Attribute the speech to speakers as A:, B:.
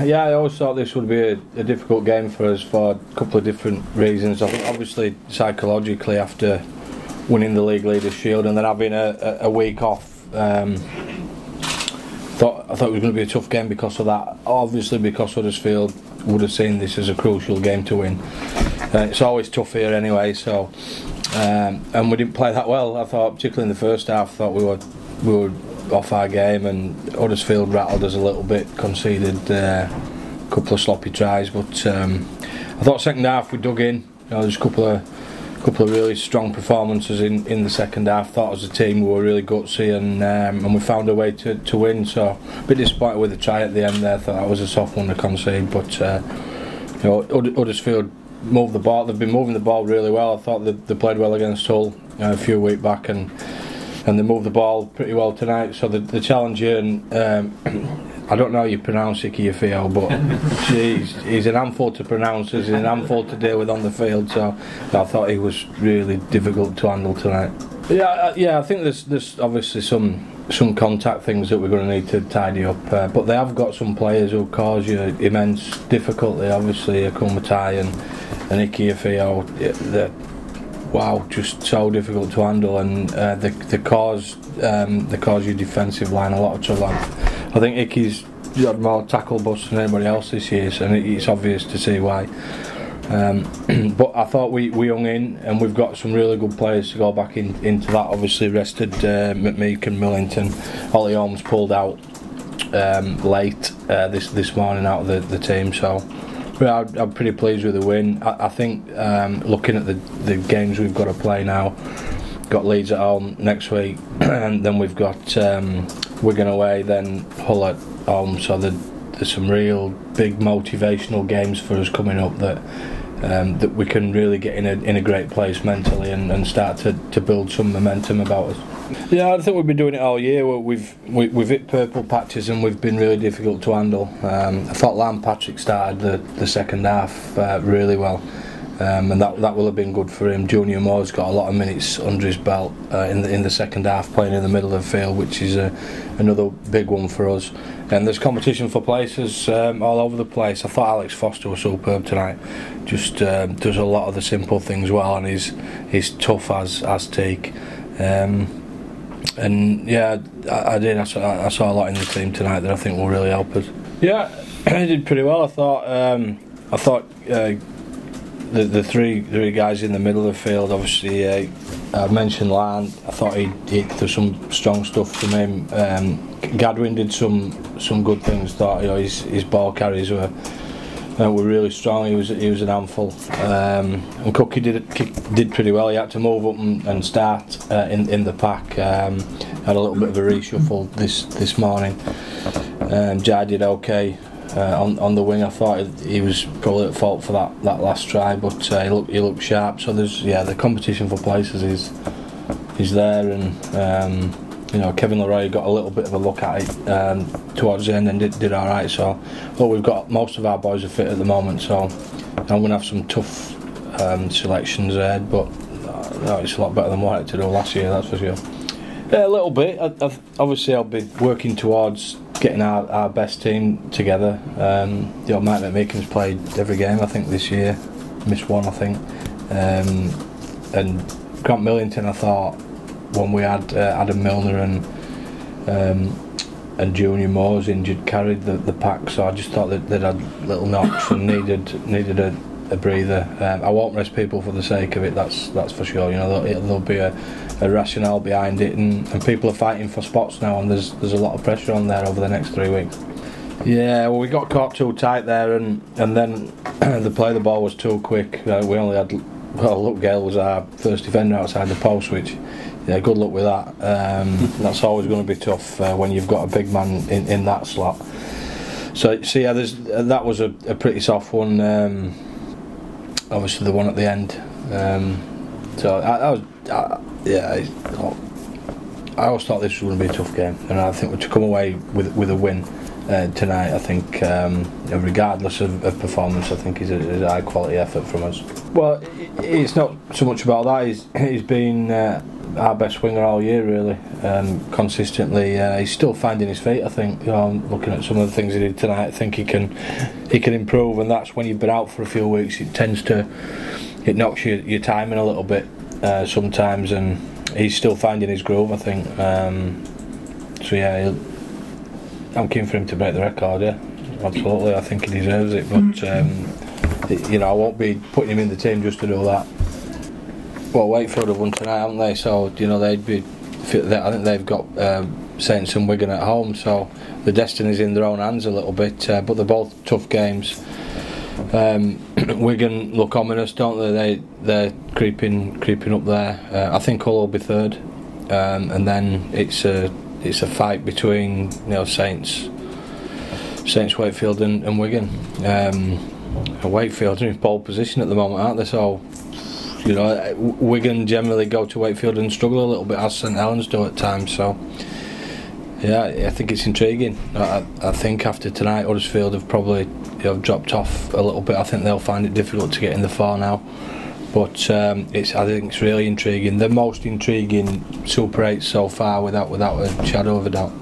A: Yeah, I always thought this would be a difficult game for us for a couple of different reasons. I think obviously psychologically after winning the League Leaders' Shield and then having a week off, I thought it was going to be a tough game because of that. Obviously because Huddersfield would have seen this as a crucial game to win. It's always tough here anyway, so and we didn't play that well. I thought, particularly in the first half, I thought we were off our game, and Huddersfield rattled us a little bit, conceded a couple of sloppy tries, but I thought second half we dug in. There's a couple of really strong performances in the second half. Thought as a team we were really gutsy, and we found a way to win. So a bit disappointed with the try at the end there. Thought that was a soft one to concede, but Huddersfield moved the ball. They've been moving the ball really well. I thought they played well against Hull a few weeks back, and they moved the ball pretty well tonight. So the challenge here, and I don't know how you pronounce Ikiafio, but he's an handful to pronounce, he's an handful to deal with on the field, so I thought he was really difficult to handle tonight. Yeah, I think there's obviously some contact things that we're going to need to tidy up, but they have got some players who cause you immense difficulty. Obviously Akumatai and Ikiafio, wow, just so difficult to handle, and they cause your defensive line a lot of trouble. I think Icky's had more tackle busts than anybody else this year, so it's obvious to see why. But I thought we hung in, and we've got some really good players to go back into that. Obviously rested McMeek and Millington. Ollie Holmes pulled out late this morning out of the team, so I'm pretty pleased with the win. I think looking at the games we've got to play now, got Leeds at home next week, and then we've got Wigan away, then Hull at home. So there's some real big motivational games for us coming up that we can really get in a great place mentally and start to build some momentum about us. Yeah, I think we've been doing it all year. We've hit purple patches and we've been really difficult to handle. I thought Lamb Patrick started the second half really well, and that will have been good for him. Junior Moore's got a lot of minutes under his belt in the second half, playing in the middle of the field, which is another big one for us. And there's competition for places all over the place. I thought Alex Foster was superb tonight. Just does a lot of the simple things well, and he's tough as teak. And yeah, I saw a lot in the team tonight that I think will really help us. Yeah, he did pretty well. I thought the three guys in the middle of the field. Obviously, I mentioned Lan. I thought there's some strong stuff from him. Gadwin did some good things. Thought his ball carries were really strong. He was an handful. And Cookie did pretty well. He had to move up and start in the pack. Had a little bit of a reshuffle this morning. Jai did okay on the wing. I thought he was probably at fault for that last try, but he looked sharp. So the competition for places is there, and Kevin Leroy got a little bit of a look at it towards the end and did all right. So, we've got most of our boys are fit at the moment, so I'm going to have some tough selections ahead. But it's a lot better than what I had to do last year, that's for sure. Yeah, a little bit. Obviously, I'll be working towards getting our best team together. Mike McMeekin's played every game I think this year, missed one I think, and Grant Millington, I thought, when we had Adam Milner and Junior Moore's injured, carried the pack, so I just thought that they'd had little knocks and needed a breather. I won't rest people for the sake of it, that's for sure. There'll be a rationale behind it, and people are fighting for spots now, and there's a lot of pressure on there over the next 3 weeks. Yeah, well, we got caught too tight there, and then the play of the ball was too quick. We only had Luke Gale was our first defender outside the post, which, yeah, good luck with that. That's always going to be tough when you've got a big man in that slot. So yeah, that was a pretty soft one. Obviously, the one at the end. So I always thought this was going to be a tough game, and I think to come away with a win tonight, I think, regardless of performance, I think is a high quality effort from us. Well, it's not so much about that. He's been our best winger all year, really. Consistently, he's still finding his feet. I think. Looking at some of the things he did tonight, I think he can improve, and that's when you've been out for a few weeks. It knocks your timing a little bit sometimes, and he's still finding his groove, I think. So yeah, I'm keen for him to break the record. Yeah, absolutely. I think he deserves it, but you know, I won't be putting him in the team just to do that. Well, Wakefield have won tonight, haven't they? So you know, I think they've got Saints and Wigan at home, so the destiny's in their own hands a little bit. But they're both tough games. Wigan look ominous, don't they? They're creeping up there. I think Hull will be third, and then it's a fight between, you know, Saints, Wakefield and Wigan. Wakefield are in pole position at the moment, aren't they? So, you know, Wigan generally go to Wakefield and struggle a little bit, as St Helens do at times. So, yeah, I think it's intriguing. I think after tonight, Huddersfield have probably, you know, dropped off a little bit. I think they'll find it difficult to get in the 4 now. But I think it's really intriguing. The most intriguing Super 8 so far, without a shadow of a doubt.